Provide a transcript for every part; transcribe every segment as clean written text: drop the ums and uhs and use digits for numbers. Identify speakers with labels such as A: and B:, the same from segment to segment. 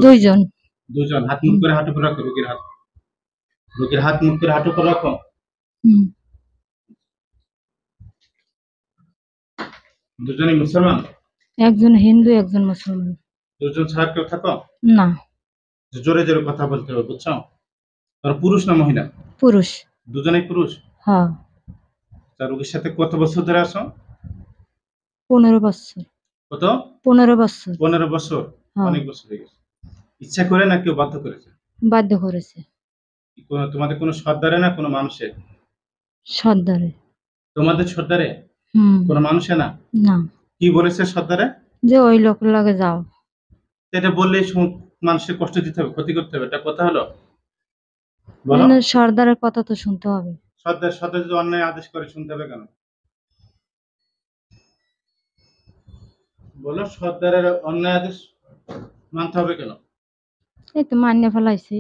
A: দুইজন।
B: দুজন। হাত মুখ করে হাঁটু করে রাখো, রোগীর হাত মুখ করে হাঁটু করে রাখো।
A: হুম।
B: দুজনই মুসলমান?
A: একজন হিন্দু, একজন মুসলমান।
B: দুজন ছাড়া কেউ থাকো?
A: না।
B: জোরে জোরে কথা বলতে হবে, বুঝছো? আর পুরুষ না মহিলা?
A: পুরুষ।
B: দুজনেই পুরুষ?
A: হ্যাঁ।
B: তা রোগীর সাথে কত বছর ধরে আসো?
A: 15 বছর।
B: কত?
A: 15 বছর।
B: 15 বছর?
A: হ্যাঁ।
B: অনেক বছর হয়ে গেছে। ইচ্ছা করে না কেউ বাধ্য করেছে?
A: বাধ্য করেছে।
B: তোমাদের কোনো সর্দারে না কোনো মানুষে?
A: সর্দারে।
B: তোমাদের সর্দারে? কোনো মানুষে না?
A: না।
B: কি বলেছে সর্দারে?
A: যে ওই লোকের লগে যাও।
B: এটা বললেই মানুষের কষ্ট দিতে হবে, ক্ষতি করতে হবে, এটা কথা হলো? বলো।
A: সর্দারের কথা তো শুনতে হবে।
B: সর্দার যদি অন্যায় আদেশ করে শুনতে হবে কেন? বলো, সর্দারের অন্যায় আদেশ মানতে হবে কেন?
A: এই তো মান্য ফেলাইছি।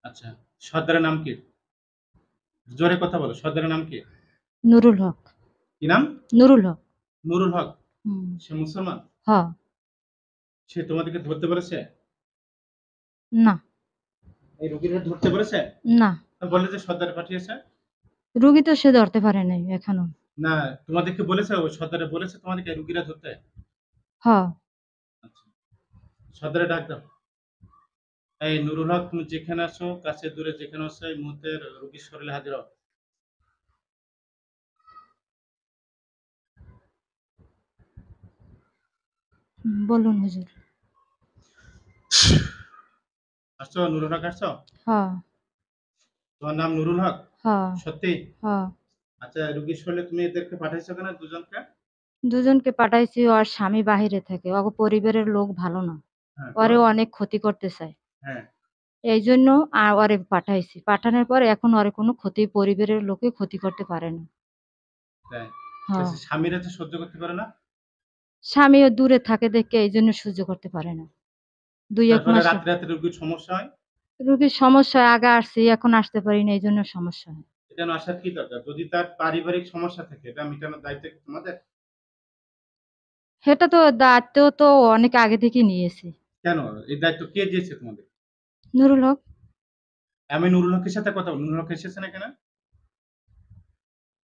B: আচ্ছা, সর্দারের নাম কি? জোরে কথা বলো, সর্দারের নাম কি?
A: নুরুল হক।
B: কি নাম?
A: নুরুল হক।
B: নুরুল হক। সে মুসলমান?
A: হ্যাঁ।
B: সে তোমাদেরকে ধরতে পেরেছে?
A: না।
B: এই রোগীরা ধরতে পেরেছে?
A: না।
B: বলে যে সর্দারে পাঠিয়েছে।
A: রোগী তো সে ধরতে পারে নাই এখনো।
B: না, তোমাদেরকে বলেছে, ওই সর্দারে বলেছে তোমাদেরকে রোগীরা ধরতে?
A: হ্যাঁ।
B: আচ্ছা, সর্দারে ডাক দাও। এই নুরুল হক, তুমি যেখানে আছো, কাছে দূরে যেখানে আছো, এই মুহূর্তে রোগীর শরীরে হাজির হও।
A: বলুন হুজুর।
B: আসছো? নুরুল হক আসছো?
A: হ্যাঁ।
B: তোমার নাম নুরুল হক?
A: হ্যাঁ।
B: সত্যি?
A: হ্যাঁ।
B: আচ্ছা, রোগীর শরীরে তুমি এদেরকে পাঠাইছো কেন, দুজনকে?
A: দুজনকে পাঠাইছি, ওর স্বামী বাহিরে থাকে, ওর পরিবারের লোক ভালো না, ওরে অনেক ক্ষতি করতে চায়।
B: হ্যাঁ।
A: এই জন্য ওরে পাঠাইছি। পাঠানোর পর এখন ওরে কোনো ক্ষতি, পরিবারের লোকে ক্ষতি করতে পারে না।
B: তাই?
A: হ্যাঁ।
B: স্বামীরা তো সহ্য করতে পারে না?
A: স্বামীও দূরে থাকে দেখে এই জন্য সহ্য করতে পারে না। 2-1 মাস
B: রাতে রাতে রোগীর সমস্যা হয়?
A: রোগীর সমস্যা, আগে আসছি এখন আসতে পারি না, এই জন্য সমস্যা হয়।
B: এটা আসার কি দরকার? যদি তার পারিবারিক সমস্যা থাকে, এটা মেটানোর দায়িত্ব কি তোমাদের?
A: সেটা তো দায়িত্ব তো অনেক আগে থেকে নিয়েছি।
B: কেন? এই দায়িত্ব কে দিয়েছে তোমাদের?
A: নুরুল হক।
B: আমি নুরুল হকের সাথে কথা বলি। নুরুল হক এসেছে না এখানে?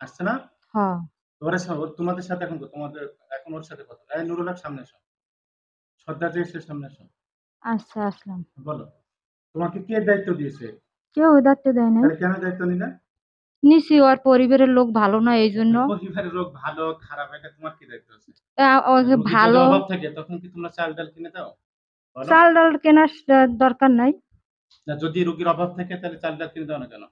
B: আসছে না?
A: হ্যাঁ।
B: তোমাদের সাথে এখন তোমাদের এখন ওর সাথে কথা। এই নুরুল হক, সামনে এসো। সর্দার যে এসে সামনে এসো।
A: আচ্ছা, আসলাম।
B: বলো, তোমাকে কে দায়িত্ব দিয়েছে?
A: কেউ দায়িত্ব দেয় নাই।
B: তাহলে কেন দায়িত্ব নিলে?
A: নিছি, ওর পরিবারের লোক ভালো না এই জন্য।
B: পরিবারের লোক ভালো খারাপ এটা তোমার কি দায়িত্ব আছে?
A: ওকে
B: রোগীর যদি
A: ভালো।
B: অভাব থাকে তখন কি তোমরা চাল ডাল কিনে দাও? বলো।
A: চাল ডাল কেনার দরকার নাই।
B: না, যদি রোগীর অভাব থাকে তাহলে চাল ডাল কিনে দাও না কেন?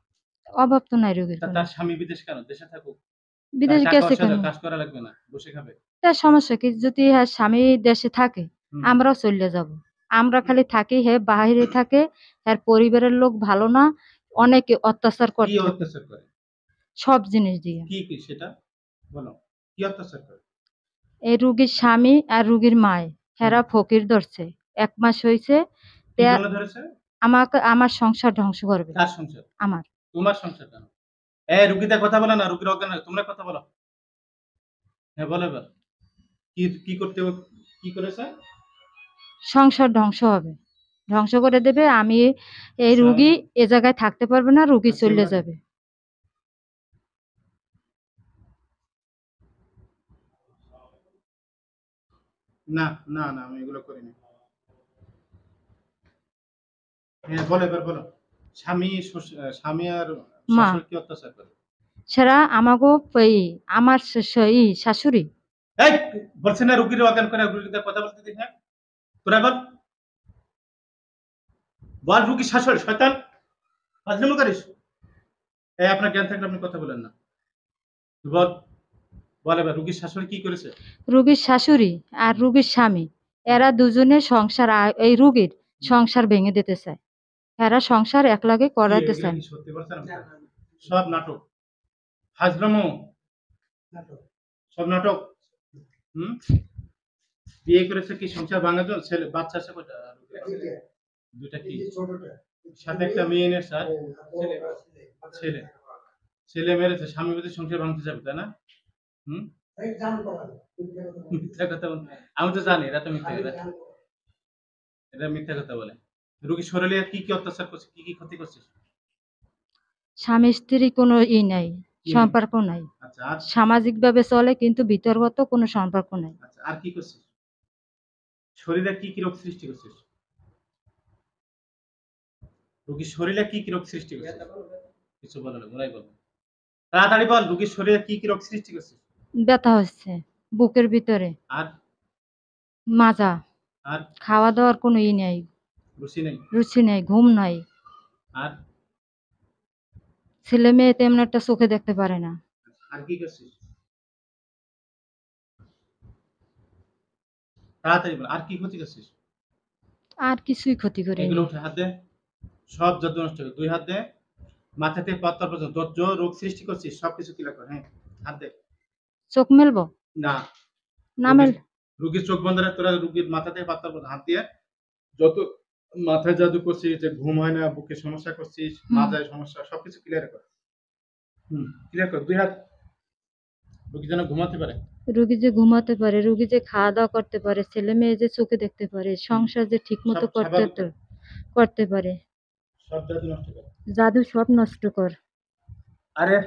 A: অভাব তো নাই রোগীর কোনো।
B: তার স্বামী বিদেশ কেন? দেশে থাকুক। তার
A: বিদেশে
B: টাকা
A: গেছে
B: আছে,
A: কেন?
B: কাজ করা লাগবে না, বসে খাবে।
A: তার সমস্যা কি? যদি স্বামী দেশে থাকে আমরাও চলে যাব। আমরা খালি থাকি, হে বাহিরে থাকে, তার পরিবারের লোক ভালো না, অনেকে অত্যাচার
B: কি
A: করতে,
B: অত্যাচার করে?
A: সব জিনিস দিয়ে।
B: কি কি সেটা বলো, কি অত্যাচার করে?
A: এই রুগীর স্বামী আর রুগীর মায় হেরা ফকির ধরছে। 1 মাস হয়েছে।
B: কি জন্য ধরেছে?
A: আমাকে, আমার সংসার ধ্বংস করবে।
B: কার সংসার?
A: আমার।
B: তোমার সংসার কেন? এই রুগীদের কথা বলো না, রুগীর অজ্ঞান, তোমরা কথা বলো। হ্যাঁ, বলো এবার। কি কি করতে, কি করেছে?
A: সংসার ধ্বংস হবে, ধ্বংস করে দেবে। আমি এই রুগী এ জায়গায় থাকতে পারবে না, রুগী চলে যাবে।
B: না না না, আমি এগুলো করিনি। হ্যাঁ, বলো এবার বলো। স্বামী আর শাশুড়ি কি অত্যাচার করে?
A: সেরা আমাগো আমার শাশুড়ি।
B: এই, বলছে না রুগীর অজ্ঞান করে, রুগীদের কথা বলতে দিস না। তোরা বল, বল রুগীর শাশুড়ি শয়তান, ফাজলামো করিস? এই, আপনার জ্ঞান থাকলে আপনি কথা বলেন না। বল, বল এবার রুগীর শাশুড়ি কি করেছে?
A: রুগীর শাশুড়ি আর রুগীর স্বামী এরা দুজনে সংসার, এই রুগীর সংসার ভেঙে দিতে চায়। এরা সংসার একলাগে করাতে চায়।
B: সত্যি বলছেন? সব নাটক, ফাজলামো, সব নাটক। বিয়ে করেছে কি সংসার ভাঙার জন্য? ছেলে বাচ্চা আছে কয়টা? দুইটা। কি সাথে একটা মেয়ে এনে স্যার? ছেলে, ছেলে মেরেছে, স্বামী বুঝে সংসার ভাঙতে যাবে, তাই না? মিথ্যা কথা। আমি তো জানি এরা তো মিথ্যা। এটা মিথ্যা কথা বলে। রোগীর শরীরে কি কি অত্যাচার করছে, কি কি ক্ষতি করছিস?
A: স্বামী স্ত্রী কোনো নাই,
B: কি নেই?
A: সম্পর্ক নাই।
B: আচ্ছা আর?
A: সামাজিকভাবে চলে কিন্তু ভিতরগত কোনো সম্পর্ক নাই।
B: আচ্ছা আর কি করছিস? শরীরে কি কি রোগ সৃষ্টি করছিস? রোগীর শরীরে কি কি রোগ সৃষ্টি করছিস? কিছু বলো না, ওরাই বলবে। তাড়াতাড়ি বল, রোগীর শরীরে কি কি রোগ সৃষ্টি করছিস?
A: ব্যথা হচ্ছে বুকের ভিতরে,
B: আর?
A: মাজা,
B: আর?
A: খাওয়া দাওয়ার কোনো নাই,
B: রুচি নেই?
A: রুচি নাই, ঘুম নাই।
B: আর?
A: ছেলে মেয়ে তেমন একটা চোখে দেখতে পারে না।
B: আর কি করছিস? তাড়াতাড়ি বল, আর কি ক্ষতি করছিস?
A: আর কিছুই ক্ষতি
B: এগুলো
A: করিনি।
B: উঠে হাত দে। সব যত নষ্ট করে ২ হাত দে। মাথা থেকে পা তল পর্যন্ত যত রোগ সৃষ্টি করছিস সবকিছু ক্লিয়ার কর। হ্যাঁ, হাত দে।
A: চোখ মেলবো?
B: না,
A: না
B: রোগীর
A: মেল।
B: রোগীর চোখ বন্ধ রাখ, তোরা রোগীর মাথা থেকে পা তল পর্যন্ত হাত দিয়ে যত মাথায় জাদু করছিস, যে ঘুম হয় না, বুকে সমস্যা করছিস, মাজায় সমস্যা, সবকিছু ক্লিয়ার কর। ক্লিয়ার কর ২ হাত। রোগী যেন ঘুমাতে পারে।
A: রুগী যে ঘুমাতে পারে, রুগী যে খাওয়া দাওয়া করতে পারে, ছেলে মেয়ে যে চোখে দেখতে পারে, সংসার যে ঠিক মতো
B: সব স্বাভাবিক কর।
A: করতে পারে।
B: সব জাদু নষ্ট কর।
A: জাদু সব নষ্ট কর।
B: আরে,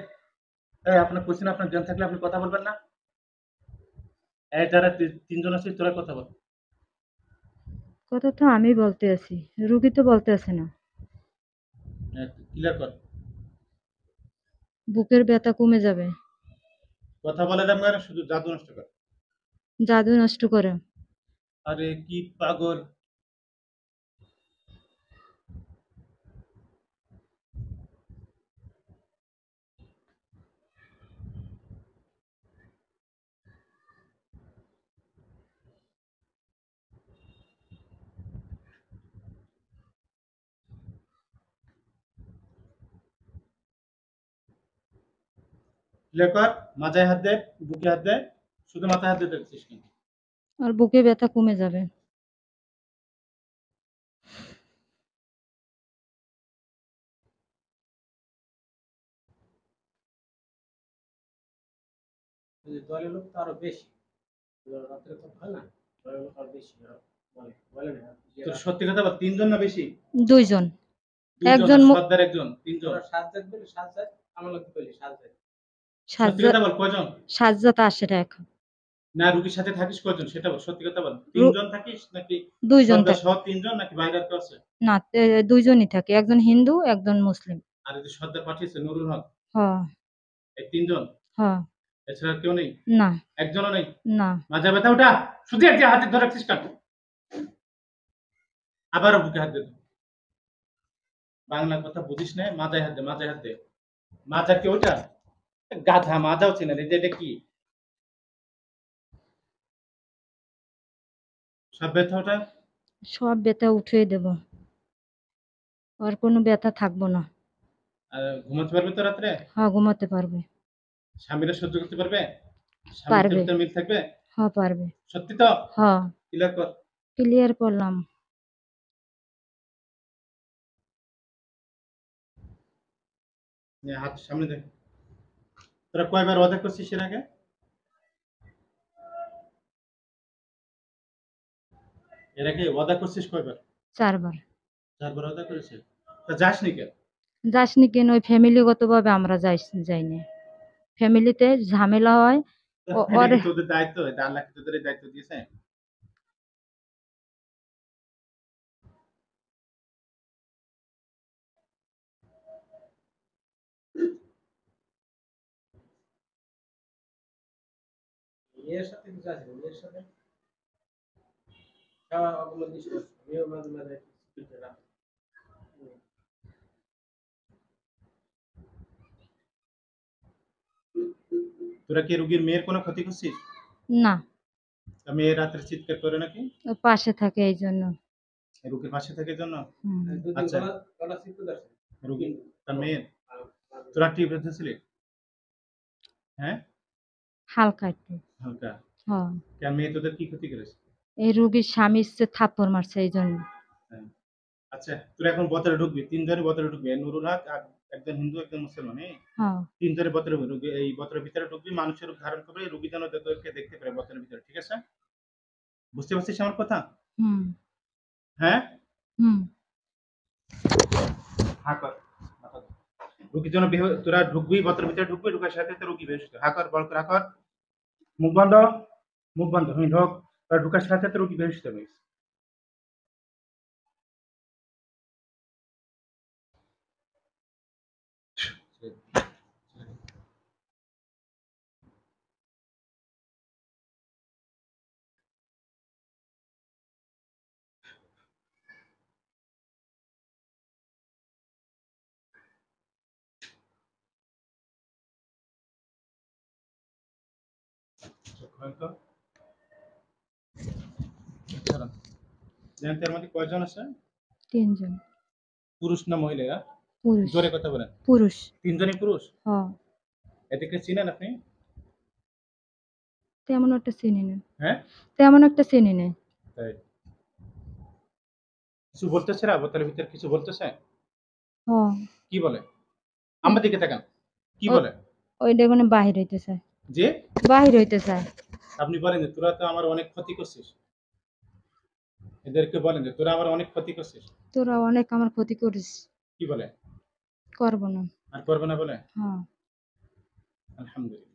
B: এই আপনার কোশ্চেন, আপনার জ্ঞান থাকলে আপনি কথা বলবেন না? এই যারা ৩ জন আছিস তোরা কথা বল।
A: কথা তো আমি বলতে আছি, রুগী তো বলতে আছে না।
B: ক্লিয়ার কর।
A: বুকের ব্যথা কমে যাবে।
B: কথা বলে দেন না, শুধু জাদু নষ্ট কর।
A: জাদু নষ্ট করে।
B: আরে কি পাগল! ক্লিয়ার কর। মাথায় হাত দে, বুকে হাত দে। শুধু মাথায় হাত দিতে দেখছিস কিন্তু।
A: আর বুকে ব্যথা কমে যাবে।
B: দলের লোক তো আরো বেশি। রাত্রে তো হয় না, দলের লোক আরো বেশি বলে না। তোর সত্যি কথা বল, ৩ জন না বেশি?
A: ২ জন।
B: ২ জন
A: একজন
B: আর সর্দার ১ জন, ৩ জন। সাজ্জাদ বলে, সাজ্জাদ আমার লোক কইলি সাজ্জাদ। সত্যি কথা বল, কয়জন?
A: সাজ্জাদ আসে না এখন।
B: না, রুগীর সাথে থাকিস কয়জন সেটা বল, সত্যি কথা বল। ৩
A: রু-
B: জন থাকিস নাকি
A: ২ জন
B: সর্দার
A: থাকে।
B: সহ ৩ জন, নাকি বাইরে আর কেউ আছে?
A: না, ২ জনই থাকে, একজন হিন্দু একজন মুসলিম।
B: আর এই যে সর্দার পাঠিয়েছে নুরুল হক,
A: হ।
B: এই ৩ জন?
A: হ।
B: এছাড়া আর কেউ নেই?
A: না।
B: একজনও নেই?
A: না।
B: মাজা ব্যথা ওটা, শুধু এক যে হাতে ধরে রাখছিস কেন? আবারও বুকে হাত দে। বাংলা কথা বুঝিস না, মাজায় হাত দে, মাজায় হাত দে। মাজা কি ওটা? গাধা, মাজাও চেনে না, এই যে এটা কি? সব ব্যথা ওটা?
A: সব ব্যথা উঠিয়ে দেব। আর কোনো ব্যথা থাকবো না।
B: আর ঘুমাতে পারবে তো রাত্রে?
A: হ্যাঁ, ঘুমাতে পারবে।
B: স্বামীরা সহ্য করতে পারবে? স্বামী
A: পারবে।
B: স্ত্রীর ভিতরে মিল থাকবে?
A: হ্যাঁ, পারবে।
B: সত্যি তো?
A: হ্যাঁ।
B: ক্লিয়ার কর।
A: ক্লিয়ার করলাম।
B: নে হাত সামনে দে। তোরা কয়বার ওয়াদা করছিস এর আগে? এর আগে ওয়াদা করছিস কয়বার?
A: ৪ বার।
B: ৪ বার ওয়াদা করেছিস? তা যাসনি কেন?
A: যাসনি কেন? ওই ফ্যামিলিগতভাবে আমরা যাইনি। ফ্যামিলিতে ঝামেলা হয়।
B: এটা
A: ওর
B: কি তোদের দায়িত্ব? এটা আল্লাহ কি তোদের এই দায়িত্ব দিয়েছে? মেয়ের সাথে কিছু আছে, মেয়ের সাথে খাওয়া অবলম্বন দিস, মেয়েও মাঝে মাঝে তোরা কি রুগীর মেয়ের কোনো ক্ষতি করছিস?
A: না,
B: মেয়ে রাত্রে চিৎকার করে নাকি?
A: ও পাশে থাকে এই জন্য।
B: রুগীর পাশে থাকে জন্য?
A: হুম।
B: আচ্ছা, রুগী তার মেয়ের, তোরা কি বেঁধেছিলি? হ্যাঁ,
A: হালকা একটু।
B: হালকা।
A: হ্যাঁ।
B: কেন, মেয়ে তোদের কি ক্ষতি করেছে?
A: এই রুগীর স্বামী সে থাপ্পড় মারছে এই জন্য।
B: হ্যাঁ। আচ্ছা, তোরা এখন বতরে ঢুকবি, ৩ জনই বতরে ঢুকবি, নুরুল হক আর একজন হিন্দু একজন মুসলমান, এই
A: হ্যাঁ।
B: ৩ জনে বতরে ঢুকবি। এই বতরের ভিতরে ঢুকবি, মানুষের রূপ ধারণ করবে, রুগী যেন তোদেরকে দেখতে পারে বতরের ভিতরে, ঠিক আছে? বুঝতে পারছিস আমার কথা?
A: হুম।
B: হ্যাঁ
A: হুম।
B: হা কর মাথা ধর। রুগীর জন্য তোরা ঢুকবি, বতর ভিতরে ঢুকবি, ঢুকার সাথে সাথে রুগী বের হচ্ছে। হা কর, বল করে হা কর। মুখ বন্ধ, মুখ বন্ধ, ঢোক। তোরা ঢুকার সাথে সাথে রুগী বের হচ্ছে। তার মধ্যে কয়জন আছে?
A: ৩ জন।
B: পুরুষ না মহিলা?
A: পুরুষ।
B: জোরে কথা বলেন।
A: পুরুষ।
B: ৩ জনই পুরুষ?
A: হ্যাঁ।
B: এদেরকে চিনেন আপনি?
A: তেমন একটা চিনি না।
B: হ্যাঁ?
A: তেমন একটা চিনি না।
B: তাই। কিছু বলতেছে না? বোতলের ভিতরে কিছু বলতেছে?
A: হ্যাঁ।
B: কি বলে? আমার দিকে তাকান। কি
A: ও
B: বলে?
A: ওইটা ওখানে বাহির হইতে চায়।
B: যে
A: বাহির হইতে চায়।
B: আপনি বলেন যে, "তোরা তো আমার অনেক ক্ষতি করছিস।" এদেরকে বলেন যে, "তোরা আমার অনেক ক্ষতি করছিস।"
A: তোরা অনেক আমার ক্ষতি করিস।
B: কি বলে?
A: করব না।
B: আর করবে না বলে?
A: হ্যাঁ।
B: আলহামদুলিল্লাহ।